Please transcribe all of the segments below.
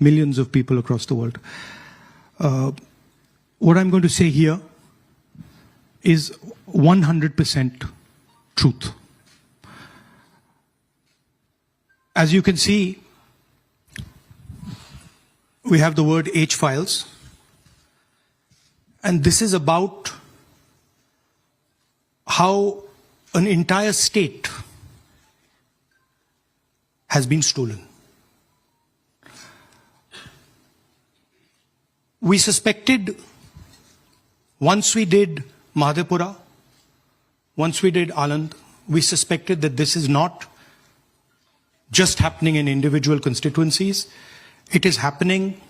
millions of people across the world. What I'm going to say here is 100% truth. As you can see, we have the word H files, and this is about how an entire state has been stolen. We suspected, once we did Madhepura, once we did Anand, we suspected that this is not just happening in individual constituencies, it is happening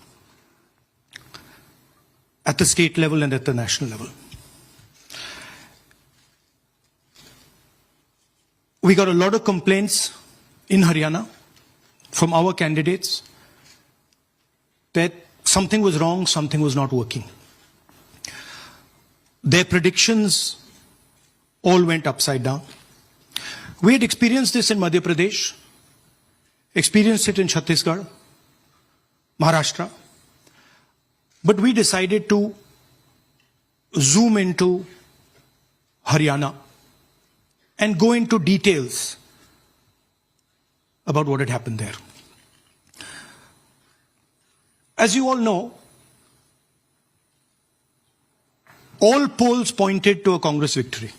at the state level and at the national level. We got a lot of complaints in Haryana from our candidates that something was wrong, something was not working. Their predictions all went upside down. We had experienced this in Madhya Pradesh, experienced it in Chhattisgarh, Maharashtra, but we decided to zoom into Haryana and go into details about what had happened there. As you all know, all polls pointed to a Congress victory.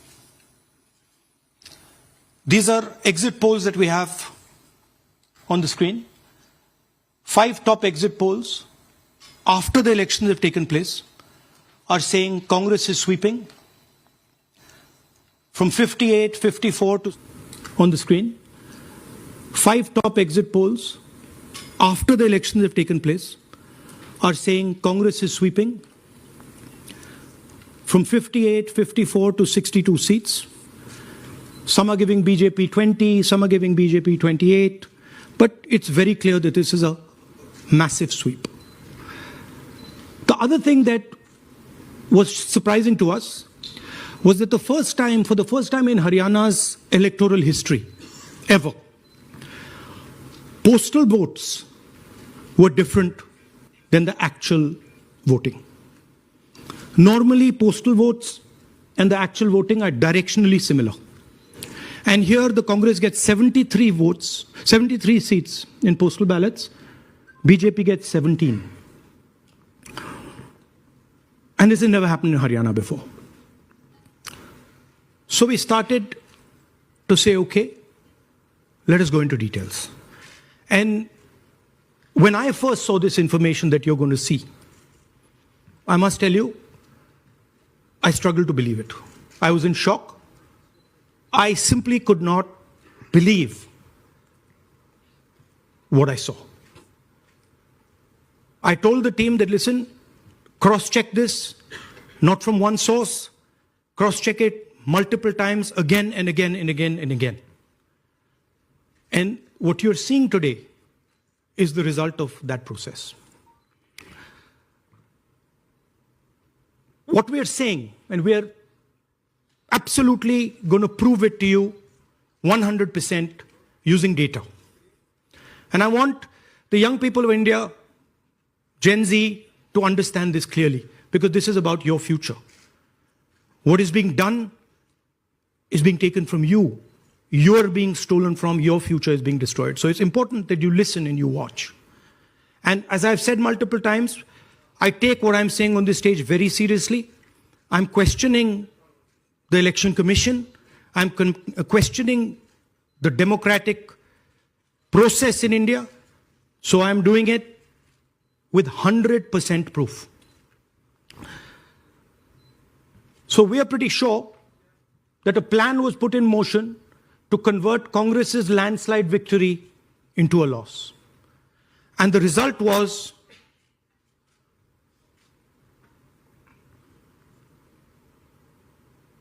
These are exit polls that we have on the screen. 5 top exit polls after the elections have taken place are saying Congress is sweeping from 58, 54 to on the screen. 5 top exit polls after the elections have taken place are saying Congress is sweeping from 58, 54 to 62 seats. Some are giving BJP 20, some are giving BJP 28, but it's very clear that this is a massive sweep. The other thing that was surprising to us was that for the first time in Haryana's electoral history, ever, postal votes were different than the actual voting. Normally, postal votes and the actual voting are directionally similar. And here the Congress gets 73 votes, 73 seats in postal ballots. BJP gets 17. And this has never happened in Haryana before. So we started to say, okay, let us go into details. And when I first saw this information that you're going to see, I must tell you, I struggled to believe it. I was in shock. I simply could not believe what I saw. I told the team that, listen, cross-check this, not from one source, cross-check it multiple times, again and again and again and again. And what you're seeing today is the result of that process. What we are saying, and we are absolutely going to prove it to you 100% using data. And I want the young people of India, Gen Z, to understand this clearly, because this is about your future. What is being done is being taken from you. You're being stolen from, your future is being destroyed. So it's important that you listen and you watch. And as I've said multiple times, I take what I'm saying on this stage very seriously. I'm questioning the Election Commission. I'm questioning the democratic process in India. So I'm doing it with 100% proof. So we are pretty sure that a plan was put in motion to convert Congress's landslide victory into a loss. And the result was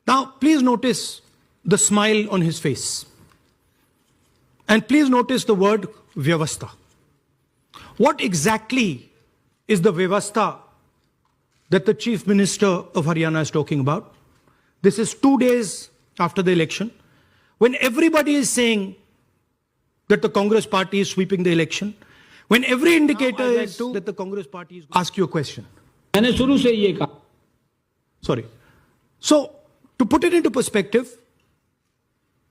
now, please notice the smile on his face. And please notice the word Vyavastha. What exactly is the Vyavastha that the Chief Minister of Haryana is talking about? This is 2 days after the election, when everybody is saying that the Congress party is sweeping the election, when every indicator is that the Congress party is... Ask you a question. मैंने शुरू से ये कहा. Sorry. So, to put it into perspective,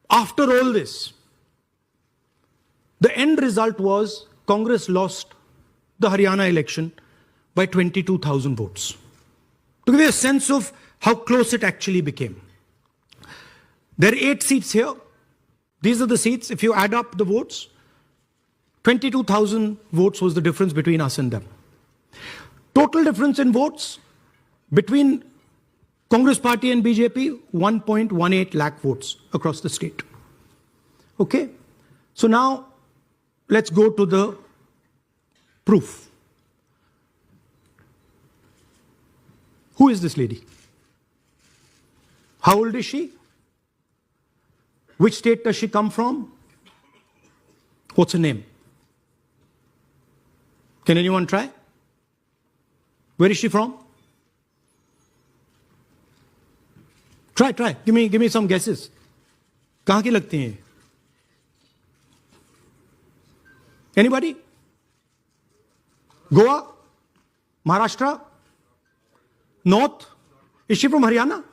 after all this, the end result was Congress lost the Haryana election by 22,000 votes. To give you a sense of how close it actually became. There are 8 seats here. These are the seats. If you add up the votes, 22,000 votes was the difference between us and them. Total difference in votes between Congress party and BJP, 1.18 lakh votes across the state. Okay? So now, let's go to the proof. Who is this lady? How old is she? Which state does she come from? What's her name? Can anyone try? Where is she from? Try. Give me some guesses. कहाँ की लगती हैं? Anybody? Goa? Maharashtra? North? Is she from Haryana?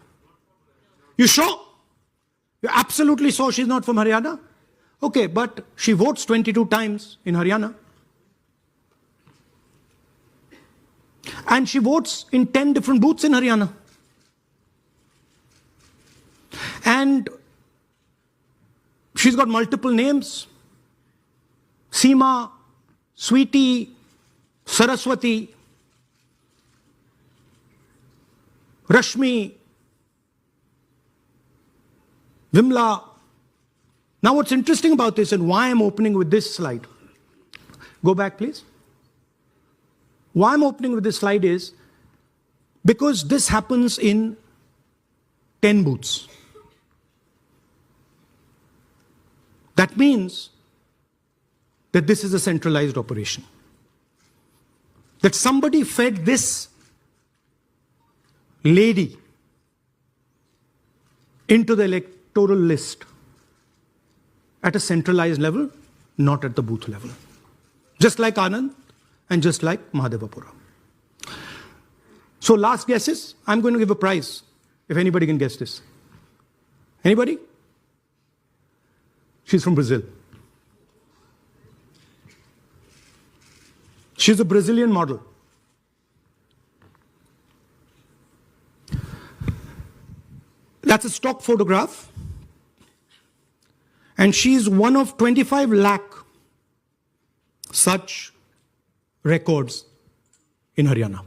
You sure? You're absolutely sure she's not from Haryana? Okay, but she votes 22 times in Haryana. And she votes in 10 different booths in Haryana. And she's got multiple names. Seema, Sweetie, Saraswati, Rashmi, Vimla. Now what's interesting about this and why I'm opening with this slide. Go back please. Why I'm opening with this slide is because this happens in 10 booths. That means that this is a centralized operation. That somebody fed this lady into the electoral list at a centralized level, not at the booth level. Just like Anand and just like Mahadevapura. So last guesses, I'm going to give a prize if anybody can guess this. Anybody? She's from Brazil. She's a Brazilian model. That's a stock photograph. And she's one of 25 lakh such records in Haryana.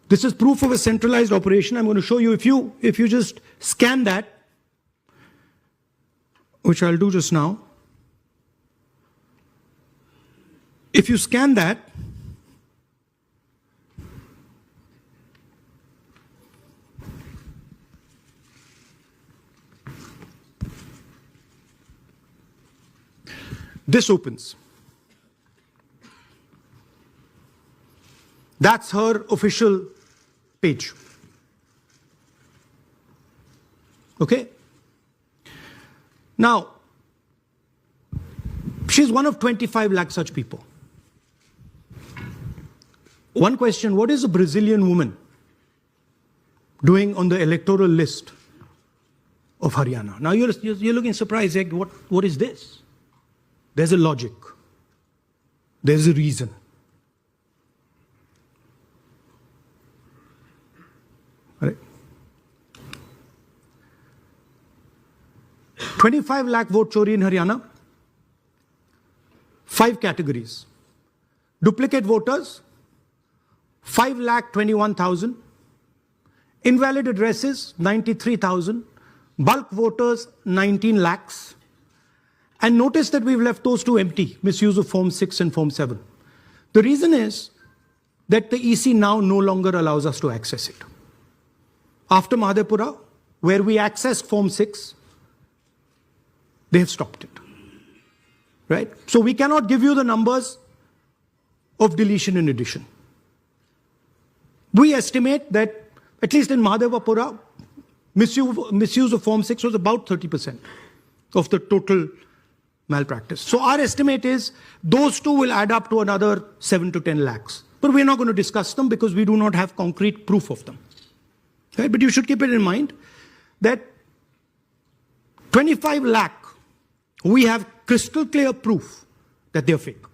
This is proof of a centralized operation. I'm going to show you, if you just scan that, which I'll do just now. If you scan that, this opens. That's her official page. Okay? Now, she's one of 25 lakh such people. One question, what is a Brazilian woman doing on the electoral list of Haryana? Now you're looking surprised, like, what is this? There's a logic. There's a reason. All right. 25 lakh vote Chori in Haryana. 5 categories. Duplicate voters, 5,21,000. Invalid addresses, 93,000. Bulk voters, 19 lakhs. And notice that we've left those 2 empty, misuse of Form 6 and Form 7. The reason is that the EC now no longer allows us to access it. After Mahadevapura, where we accessed Form 6, they have stopped it. Right? So we cannot give you the numbers of deletion and addition. We estimate that, at least in Mahadevapura, misuse of Form 6 was about 30% of the total malpractice. So our estimate is those two will add up to another 7 to 10 lakhs. But we're not going to discuss them because we do not have concrete proof of them. Right? But you should keep it in mind that 25 lakh, we have crystal clear proof that they're fake.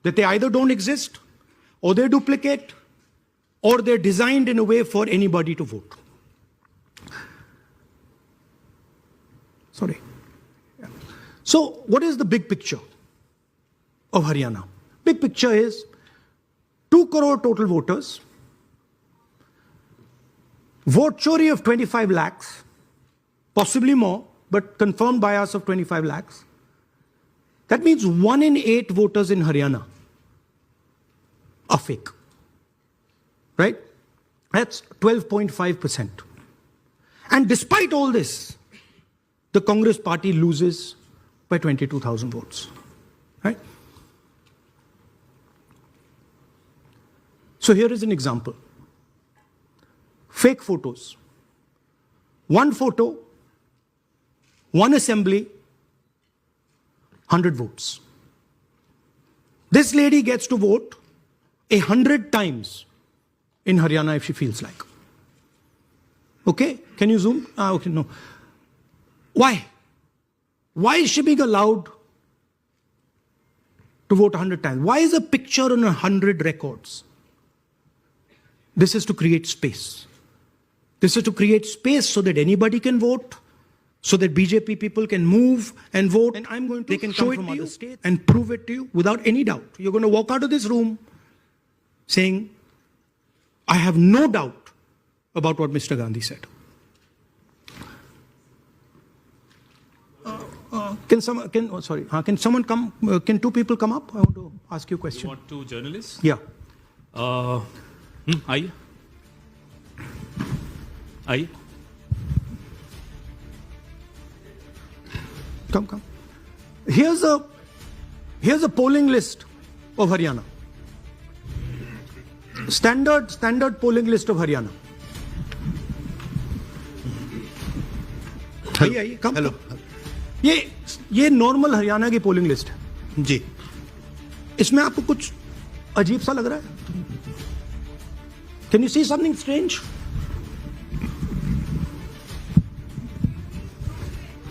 That they either don't exist, or they duplicate, or they're designed in a way for anybody to vote. Sorry. Yeah. So what is the big picture of Haryana? Big picture is 2 crore total voters, vote Chori of 25 lakhs, possibly more, but confirmed bias of 25 lakhs. That means 1 in 8 voters in Haryana are fake. Right? That's 12.5%. And despite all this, the Congress party loses by 22,000 votes. Right? So here is an example. Fake photos. 1 photo, 1 assembly, 100 votes. This lady gets to vote 100 times in Haryana if she feels like. Okay? Can you zoom? Okay, no. Why? Why is she being allowed to vote 100 times? Why is a picture on 100 records? This is to create space. This is to create space so that anybody can vote, so that BJP people can move and vote. And I'm going to they can show it from other states and prove it to you without any doubt. You're going to walk out of this room saying, I have no doubt about what Mr. Gandhi said. Can someone come? Can 2 people come up? I want to ask you a question. You want 2 journalists? Yeah. Aye. Aye. Come. Here's a polling list of Haryana. Standard polling list of Haryana. आइए come hello ये normal Haryana की polling list है जी. इसमें आपको कुछ अजीब सा लग रहा है? Can you see something strange?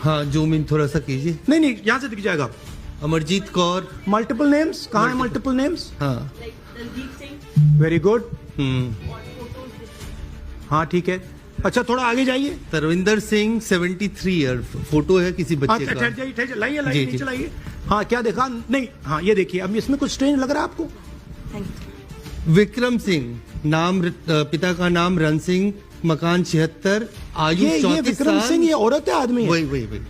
हाँ, जूम इन थोड़ा सा कीजिए. नहीं यहां से दिख जाएगा. अमरजीत कौर. Multiple names. कहाँ है मल्टीपल नेम्स? हाँ. Very good. हाँ ठीक है. अच्छा थोड़ा आगे जाइए. तरविंदर सिंह 73 ईयर. फोटो है किसी बच्चे का. ठहर जाइए लाइए नीचे लाइए. हाँ क्या देखा? नहीं हाँ ये देखिए. अब इसमें कुछ स्ट्रेंज लग रहा है आपको? विक्रम सिंह, नाम पिता का नाम रन सिंह, मकान 76, आयु 34 साल. विक्रम सिंह ये औरत है आदमी है?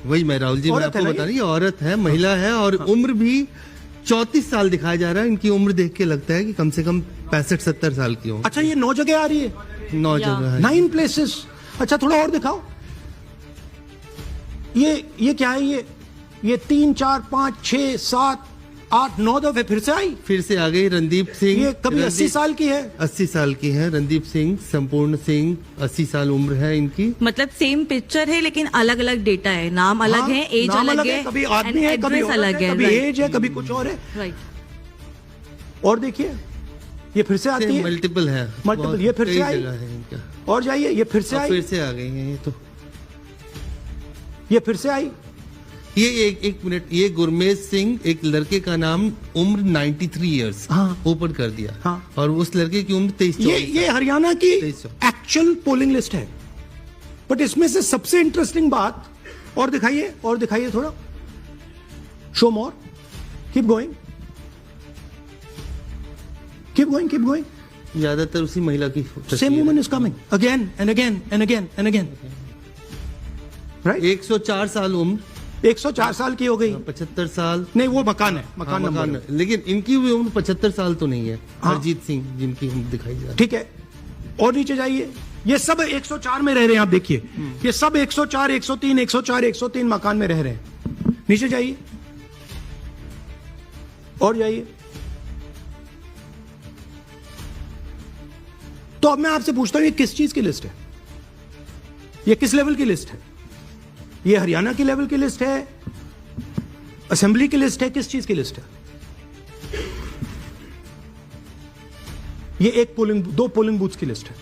वही मैं राहुल जी मैं आपको बता रही हूँ. औरत है, महिला है और उम्र भी 34 साल दिखाया जा रहा है. इनकी उम्र देख के लगता है कि कम से कम 65-70 साल की हो. अच्छा ये 9 जगह आ रही है? 9 जगह है. 9 प्लेसेस. अच्छा थोड़ा और दिखाओ. ये क्या है? ये 3 4 5 6 7 8 9 दफे फिर से आ गई. रणदीप सिंह. ये कभी 80 साल की है? 80 साल की है. रणदीप सिंह, संपूर्ण सिंह, 80 साल उम्र है इनकी. मतलब सेम पिक्चर है लेकिन अलग अलग डेटा है. नाम अलग है, एज अलग है, कभी आदमी है, कभी अलग है, कभी एज है, कभी कुछ और है. राइट. और देखिए ये फिर से आती है. मल्टीपल है. मल्टीपल. ये फिर से आई. और जाइए ये फिर से आई. फिर से आ गई है. ये तो ये फिर से आई. ये एक मिनट. ये गुरमेज सिंह, एक लड़के का नाम, उम्र 93 इयर्स. हाँ. ऊपर कर दिया. हाँ. और उस लड़के की उम्र 23. ये हरियाणा की एक्चुअल पोलिंग लिस्ट है. बट इसमें से सबसे इंटरेस्टिंग बात और दिखाइए थोड़ा. शो मोर. Keep going. ज्यादातर उसी महिला की. Same woman is coming again and again. Right. 104 साल उम्र. 104 साल की हो गई. 75 साल. नहीं वो मकान है. मकान है. लेकिन इनकी भी उम्र 75 साल तो नहीं है. हरजीत सिंह जिनकी उम्र दिखाई जा रही है. ठीक है. और नीचे जाइए. ये सब 104 में रह रहे हैं. आप देखिए ये सब 104 103 104 103 मकान में रह रहे हैं. नीचे जाइए और जाइए. तो अब मैं आपसे पूछता हूं ये किस चीज की लिस्ट है? ये किस लेवल की लिस्ट है? ये हरियाणा की लेवल की लिस्ट है असेंबली की लिस्ट है, किस चीज की लिस्ट है? ये दो पोलिंग बूथ्स की लिस्ट है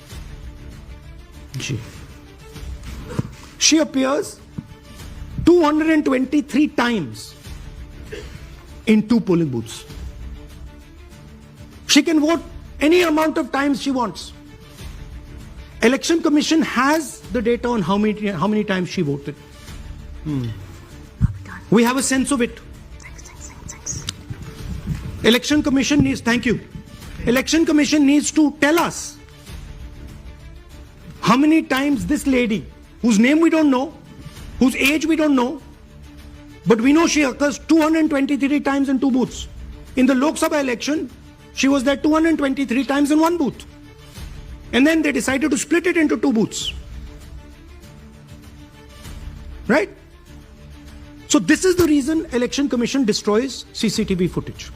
जी. She appears 223 times in 2 polling booths. She can vote any amount of times she wants. Election Commission has the data on how many times she voted. We have a sense of it. Election Commission needs, thank you. Election Commission needs to tell us how many times this lady, whose name we don't know, whose age we don't know, but we know she occurs 223 times in 2 booths. In the Lok Sabha election, she was there 223 times in 1 booth. And then they decided to split it into 2 booths. Right? So this is the reason Election Commission destroys CCTV footage.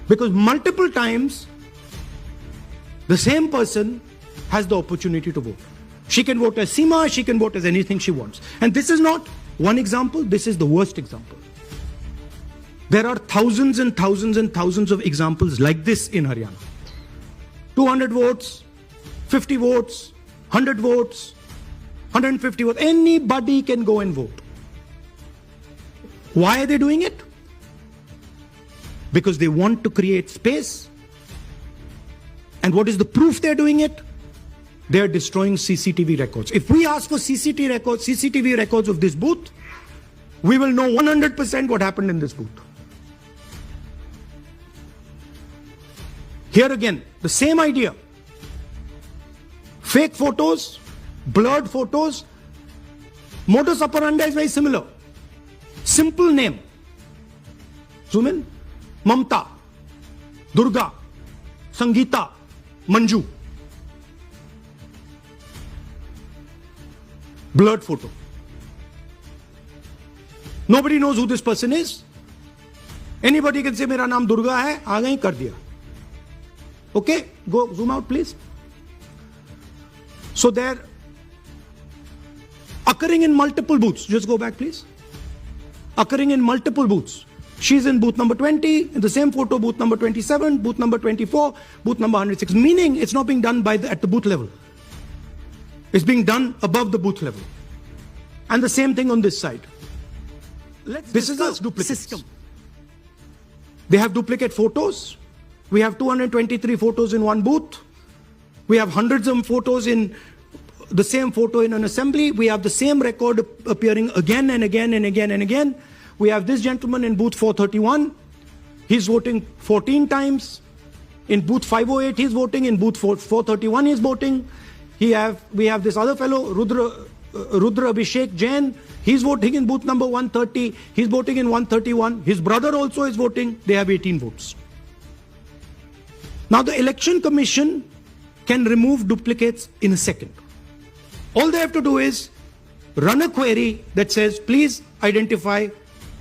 Because multiple times, the same person has the opportunity to vote. She can vote as Seema, she can vote as anything she wants. And this is not one example, this is the worst example. There are thousands and thousands and thousands of examples like this in Haryana. 200 votes, 50 votes, 100 votes, 150 votes. Anybody can go and vote. Why are they doing it? Because they want to create space. And what is the proof they're doing it? They are destroying CCTV records. If we ask for CCTV records of this booth, we will know 100% what happened in this booth. Here again, the same idea. Fake photos, blurred photos. Modus operandi is very similar. Simple name. Zoom in. Mamta, Durga, Sangeeta, Manju. Blurred photo. Nobody knows who this person is. Anybody can say, "Mera naam Durga hai," aa gayi, kar diya. Okay, go zoom out, please. So they're occurring in multiple booths. Just go back, please. Occurring in multiple booths. She's in booth number 20, in the same photo, booth number 27, booth number 24, booth number 106. Meaning it's not being done at the booth level. It's being done above the booth level. And the same thing on this side. This is a duplicate system. They have duplicate photos. We have 223 photos in one booth. We have hundreds of photos in the same photo in an assembly. We have the same record appearing again and again and again and again. We have this gentleman in booth 431. He's voting 14 times. In booth 508, he's voting. In booth 431, he's voting. We have this other fellow, Rudra Abhishek Jain. He's voting in booth number 130. He's voting in 131. His brother also is voting. They have 18 votes. Now the Election Commission can remove duplicates in a second. All they have to do is run a query that says, please identify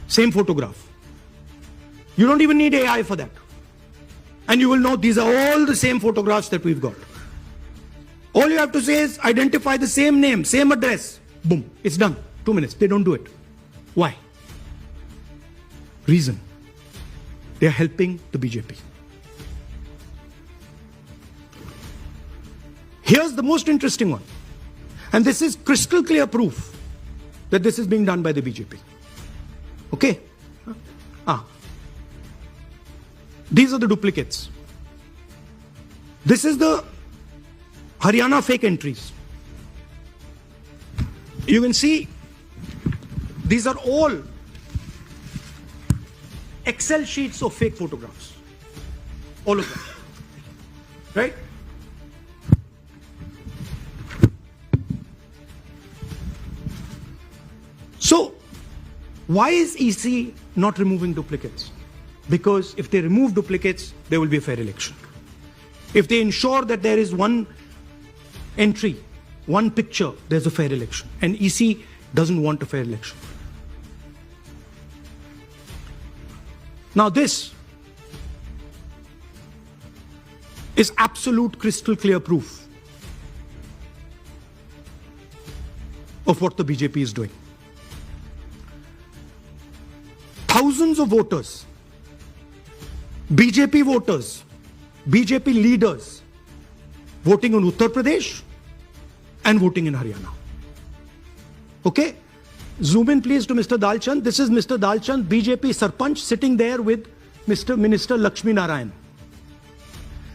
same photograph. You don't even need AI for that. And you will know these are all the same photographs that we've got. All you have to say is identify the same name, same address. Boom, it's done. 2 minutes. They don't do it. Why? Reason. They are helping the BJP. Here's the most interesting one. And this is crystal clear proof that this is being done by the BJP. Okay? These are the duplicates. This is the Haryana fake entries. You can see these are all Excel sheets of fake photographs. All of them. Right? So, why is EC not removing duplicates? Because if they remove duplicates, there will be a fair election. If they ensure that there is one entry, one picture, there's a fair election. And EC doesn't want a fair election. Now this is absolute crystal clear proof of what the BJP is doing. thousands of voters, BJP voters, BJP leaders voting in Uttar Pradesh and voting in Haryana. Okay? Zoom in please to Mr. Dalchand. This is Mr. Dalchand, BJP Sarpanch, sitting there with Mr. Minister Lakshmi Narayan.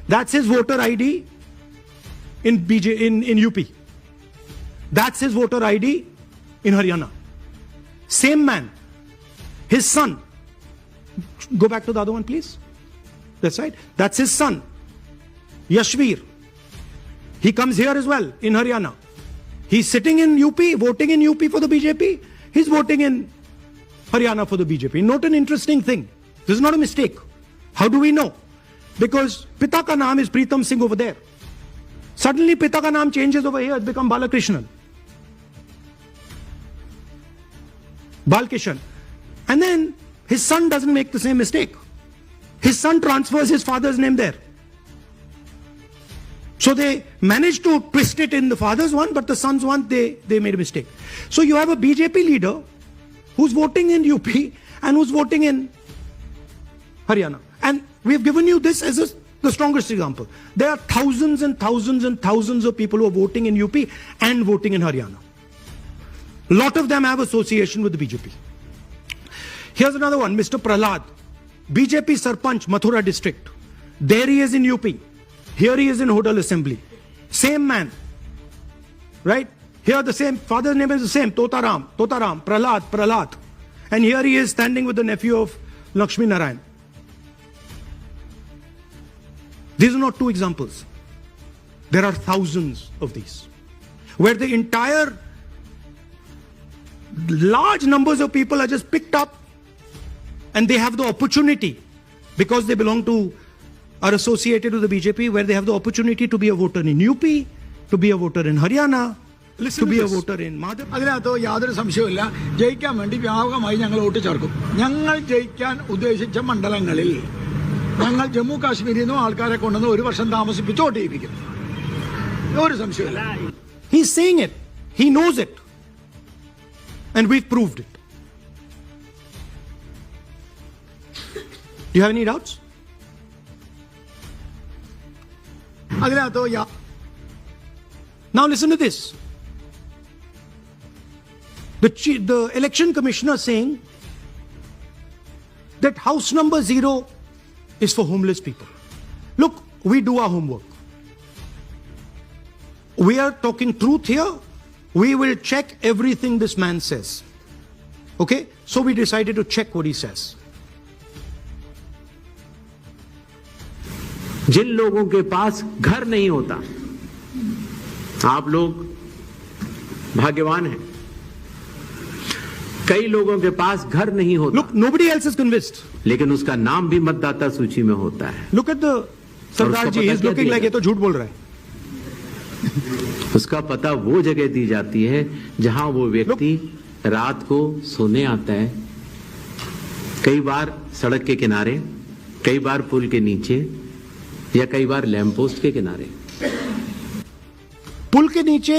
That's his voter ID in UP. That's his voter ID in Haryana. Same man, his son. Go back to the other one, please. That's right. That's his son, Yashveer. He comes here as well in Haryana. He's sitting in UP, voting in UP for the BJP. He's voting in Haryana for the BJP. Note an interesting thing. This is not a mistake. How do we know? Because Pita ka naam is Pritam Singh over there. Suddenly Pita ka naam changes over here. It's become Balakrishnan. Balkishan. And then his son doesn't make the same mistake. His son transfers his father's name there. So they managed to twist it in the father's one, but the son's one, they made a mistake. So you have a BJP leader who's voting in UP and who's voting in Haryana. And we've given you this as the strongest example. There are thousands and thousands and thousands of people who are voting in UP and voting in Haryana. A lot of them have association with the BJP. Here's another one, Mr. Prahlad, BJP Sarpanch, Mathura district. There he is in UP. Here he is in Hodal Assembly. Same man. Right? Here the same, father's name is the same, Totaram, Prahlad. And here he is standing with the nephew of Lakshmi Narayan. These are not two examples. There are thousands of these. Where the entire large numbers of people are just picked up and they have the opportunity, because they belong to, are associated with the BJP, where they have the opportunity to be a voter in UP, to be a voter in Haryana, to be a voter in Madhya. അതിനകത്ത് യാതൊരു സംശയവുമില്ല. ജയിക്കാൻ വേണ്ടി വ്യാപകമായി ഞങ്ങൾ vote ചേർക്കും. ഞങ്ങൾ ജയിക്കാൻ ഉദ്ദേശിച്ച മണ്ഡലങ്ങളിൽ ഞങ്ങൾ ജമ്മു കാശ്മീരിൽ നിന്നും ആൾക്കാരെ കൊണ്ടുവന്ന് ഒരു വർഷം താമസിപ്പിച്ച് വോട്ട് ചെയ്യിപ്പിക്കും. ഒരു സംശയമില്ല. He's saying it. He knows it. And we've proved it. Do you have any doubts? അതിനകത്ത് Now listen to this. The election commissioner saying that house number 0 is for homeless people. Look, we do our homework. We are talking truth here. We will check everything this man says. Okay? So we decided to check what he says. जिन लोगों के पास घर नहीं होता, आप लोग भाग्यवान हैं. कई लोगों के पास घर नहीं होता. Look, nobody else is convinced. लेकिन उसका नाम भी मतदाता सूची में होता है. Look at the Sardar ji. He's looking like ये तो झूठ बोल रहा है. उसका पता वो जगह दी जाती है जहां वो व्यक्ति रात को सोने आता है. कई बार सड़क के किनारे, कई बार पुल के नीचे, या कई बार लैंप पोस्ट के किनारे. पुल के नीचे,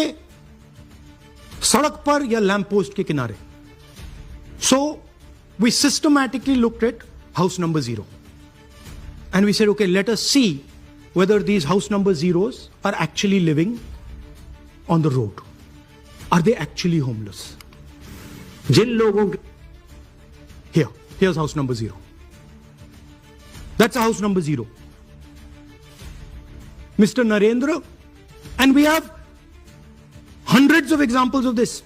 सड़क पर या लैंप पोस्ट के किनारे. So we systematically looked at house number 0. And we said, okay, let us see whether these house number 0s are actually living on the road. Are they actually homeless? जिन लोगों Here's house number 0. That's a house number 0. Mr. Narendra, and we have hundreds of examples of this.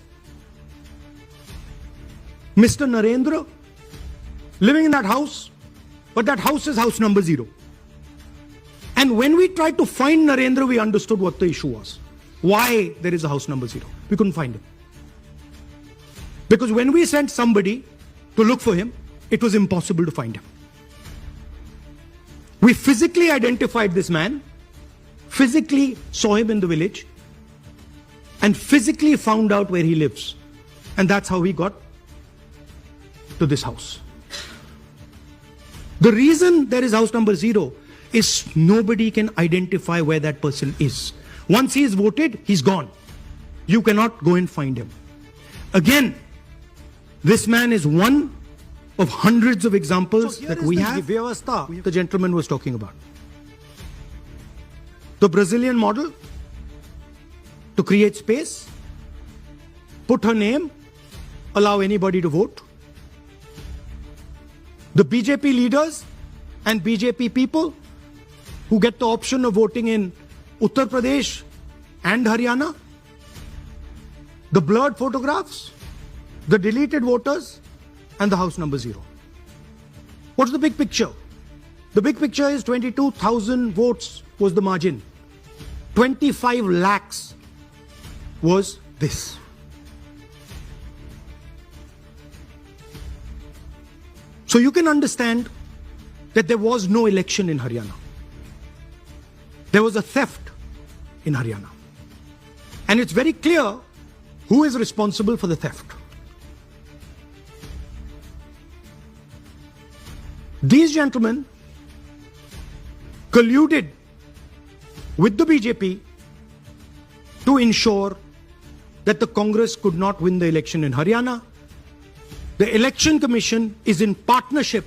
Mr. Narendra living in that house, but that house is house number 0. And when we tried to find Narendra, we understood what the issue was. Why there is a house number 0. We couldn't find him. Because when we sent somebody to look for him, it was impossible to find him. We physically identified this man, physically saw him in the village, and physically found out where he lives. And that's how we got to this house. The reason there is house number 0 is nobody can identify where that person is. Once he is voted, he's gone. You cannot go and find him. Again, this man is one of hundreds of examples So here that is we the have, vyavastha. the gentleman was talking about. The Brazilian model, to create space, put her name, allow anybody to vote. The BJP leaders and BJP people who get the option of voting in Uttar Pradesh and Haryana, the blurred photographs, the deleted voters, and the house number 0. What's the big picture? The big picture is 22,000 votes was the margin. 25 lakhs was this. So you can understand that there was no election in Haryana. There was a theft in Haryana. And it's very clear who is responsible for the theft. These gentlemen colluded with the BJP to ensure that the Congress could not win the election in Haryana. The Election Commission is in partnership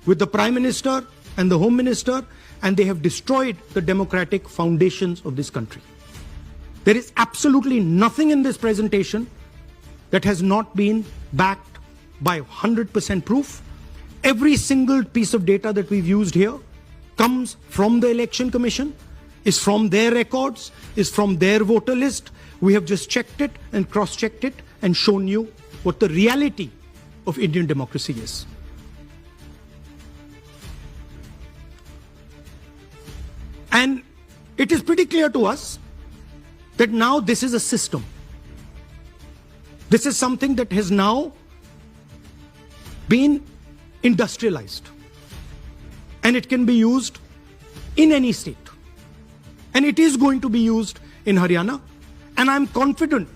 with the Prime Minister and the Home Minister, and they have destroyed the democratic foundations of this country. There is absolutely nothing in this presentation that has not been backed by 100% proof. Every single piece of data that we've used here comes from the Election Commission, is from their records, is from their voter list. We have just checked it and cross-checked it and shown you what the reality of Indian democracy is. And it is pretty clear to us that now this is a system. This is something that has now been industrialized. And it can be used in any state. And it is going to be used in Haryana. And I'm confident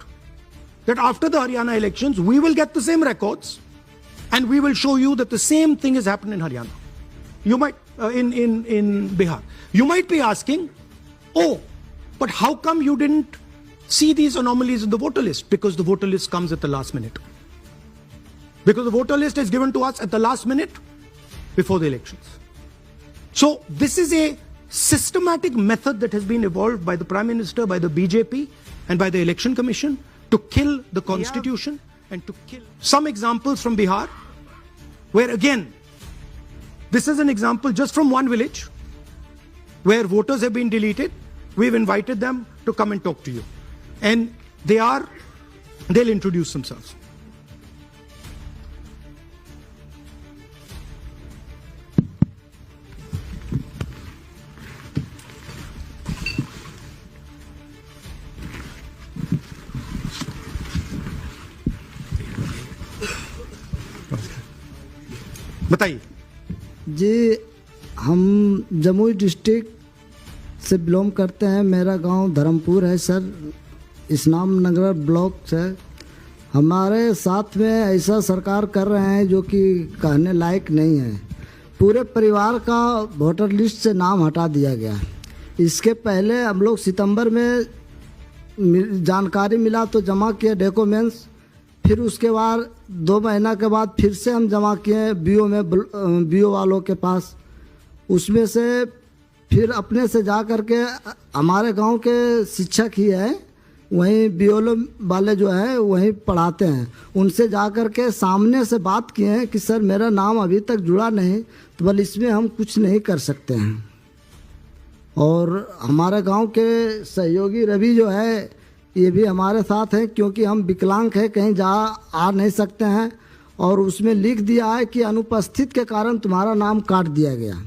that after the Haryana elections, we will get the same records and we will show you that the same thing has happened in Haryana. You might, in Bihar. You might be asking, oh, but how come you didn't see these anomalies in the voter list? Because the voter list comes at the last minute. Because the voter list is given to us at the last minute before the elections. So this is a systematic method that has been evolved by the Prime Minister, by the BJP, and by the Election Commission to kill the constitution and to kill. Some examples from Bihar, where again, this is an example just from one village where voters have been deleted. We've invited them to come and talk to you. And they'll introduce themselves. बताइए जी, हम Jamui district से belong करते हैं। मेरा गांव धर्मपुर है sir, इस्लाम नगर block से। हमारे साथ में ऐसा सरकार कर रहे हैं जो कि कहने लायक नहीं है। पूरे परिवार का वोटर लिस्ट से नाम हटा दिया गया। इसके पहले हम लोग सितंबर में जानकारी मिला तो जमा किए डॉक्यूमेंट्स, फिर उसके बाद 2 महीना के बाद फिर से हम जमा किए बीओ वालों के पास। उसमें से फिर अपने से जा कर के हमारे गांव के शिक्षक ही है, वहीं बीओ वाले जो है वहीं पढ़ाते हैं, उनसे जा कर के सामने से बात किए हैं कि सर मेरा नाम अभी तक जुड़ा नहीं, तो बोले इसमें हम कुछ नहीं कर सकते हैं। और हमारे गांव के सहयोगी रवि जो है ये भी हमारे साथ हैं, क्योंकि हम विकलांग हैं, कहीं आ नहीं सकते हैं। और उसमें लिख दिया है कि अनुपस्थित के कारण तुम्हारा नाम काट दिया गया,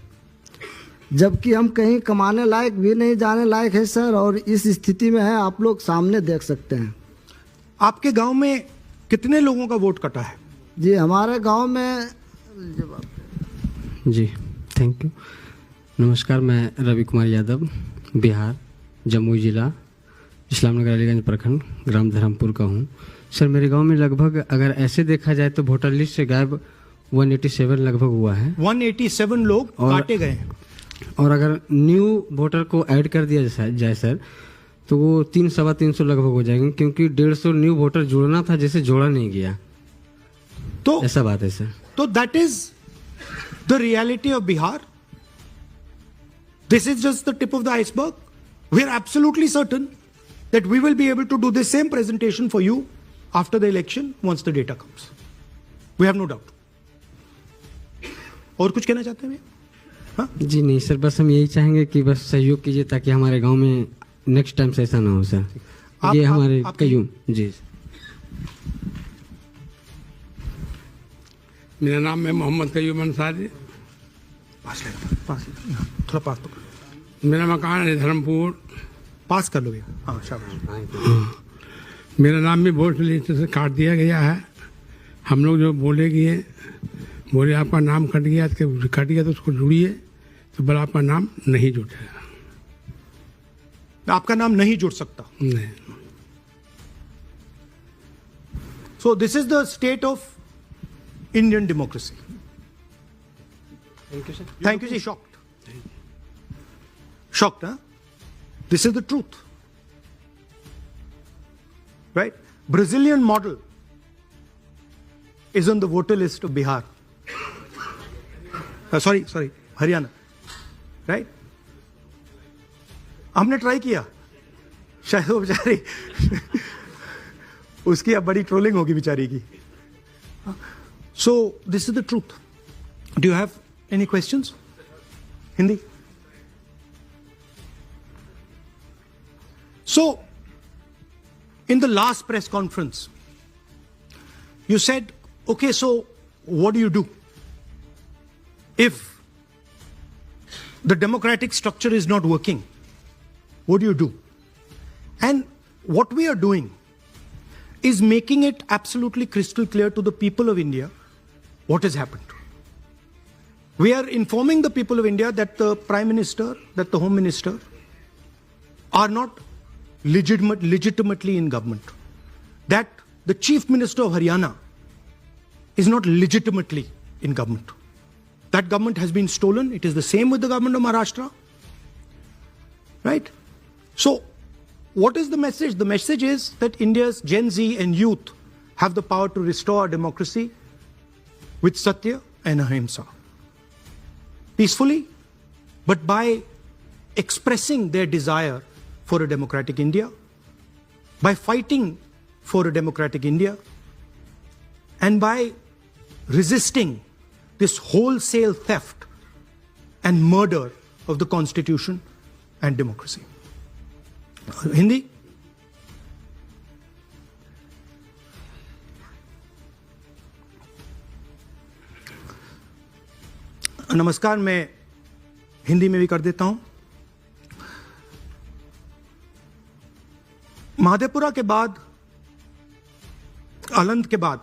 जबकि हम कहीं कमाने लायक भी नहीं जाने लायक है सर। और इस स्थिति में है, आप लोग सामने देख सकते हैं। आपके गांव में कितने लोगों का वोट कटा है? जी हमारे गांव में जी थैंक यू। नमस्कार, मैं रवि कुमार यादव, बिहार, जमुई जिला, इस्लामनगर अलीगंज प्रखंड, ग्राम धर्मपुर का हूँ। सर मेरे गांव में लगभग अगर ऐसे देखा जाए तो वोटर लिस्ट से गायब 187 लगभग हुआ है। 187 लोग काटे गए हैं। और अगर न्यू वोटर को ऐड कर दिया जाए सर तो वो 300-325 लगभग हो जाएंगे, क्योंकि 150 न्यू वोटर जोड़ना था जिसे जोड़ा नहीं गया। तो ऐसा बात है sir. So that is the reality of Bihar. This is just the tip of the iceberg. We are absolutely certain that we will be able to do the same presentation for you after the election once the data comes. We have no doubt. और कुछ कहना चाहते हैं? हाँ? जी नहीं sir, बस हम यही चाहेंगे कि बस सहयोग कीजिए ताकि हमारे गांव में नेक्स्ट टाइम से ऐसा ना हो सर। ये हमारे कयूम जी। मेरा नाम है मोहम्मद कयूम अंसारी। थोड़ा पास तो मेरा मकान है धर्मपुर। पास कर लो भैया। हाँ शाबाश। मेरा नाम भी वोट लिस्ट से काट दिया गया है। हम लोग जो बोले आपका नाम कट गया तो उसको जुड़िए, तो बोला आपका नाम नहीं जुटेगा। आपका नाम नहीं जुड़ सकता। नहीं। So this is the state of Indian democracy. Thank you sir. Thank you, ji. Shocked. Shocked, huh? This is the truth. Right? Brazilian model is on the voter list of Bihar. Sorry, Haryana. Right? हमने try किया, शायद वो बेचारी उसकी अब बड़ी trolling होगी बेचारी की। So this is the truth. Do you have any questions? Hindi? So, in the last press conference, you said, okay, so what do you do if the democratic structure is not working? What do you do? And what we are doing is making it absolutely crystal clear to the people of India what has happened. We are informing the people of India that the Prime Minister, that the Home Minister are not legitimately in government. That the Chief Minister of Haryana is not legitimately in government. That government has been stolen. It is the same with the government of Maharashtra. Right? So, what is the message? The message is that India's Gen Z and youth have the power to restore our democracy with Satya and Ahimsa. Peacefully, but by expressing their desire for a democratic India, by fighting for a democratic India, and by resisting this wholesale theft and murder of the Constitution and democracy. Hindi? नमस्कार, मैं हिंदी में भी कर देता हूं। महादेपुरा के बाद, आलंद के बाद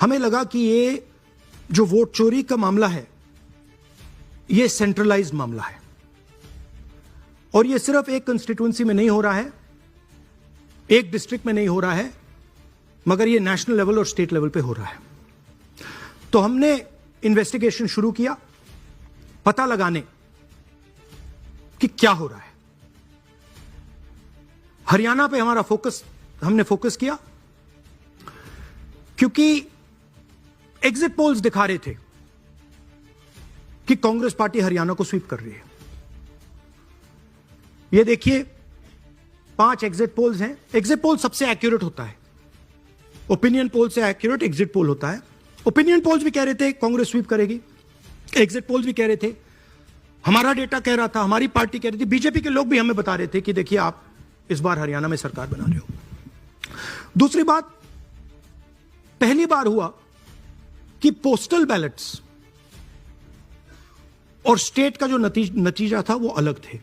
हमें लगा कि ये जो वोट चोरी का मामला है, ये सेंट्रलाइज्ड मामला है और ये सिर्फ एक कंस्टिट्यूएंसी में नहीं हो रहा है, एक डिस्ट्रिक्ट में नहीं हो रहा है, मगर ये नेशनल लेवल और स्टेट लेवल पे हो रहा है। तो हमने इन्वेस्टिगेशन शुरू किया, पता लगाने कि क्या हो रहा है। हरियाणा पे हमने फोकस किया क्योंकि एग्जिट पोल्स दिखा रहे थे कि कांग्रेस पार्टी हरियाणा को स्वीप कर रही है। ये देखिए, 5 एग्जिट पोल्स हैं। एग्जिट पोल सबसे एक्यूरेट होता है, ओपिनियन पोल से एक्यूरेट एग्जिट पोल होता है। ओपिनियन पोल्स भी कह रहे थे कांग्रेस स्वीप करेगी, एग्जिट पोल्स भी कह रहे थे, हमारा डेटा कह रहा था, हमारी पार्टी कह रही थी, बीजेपी के लोग भी हमें बता रहे थे कि देखिए आप इस बार हरियाणा में सरकार बना रहे हो। दूसरी बात, पहली बार हुआ कि पोस्टल बैलेट्स और स्टेट का जो नतीजा था वो अलग थे।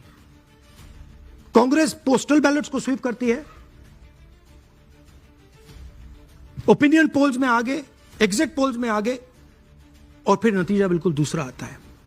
कांग्रेस पोस्टल बैलेट्स को स्वीप करती है, ओपिनियन पोल्स में आगे, एग्जिट पोल्स में आगे, और फिर नतीजा बिल्कुल दूसरा आता है।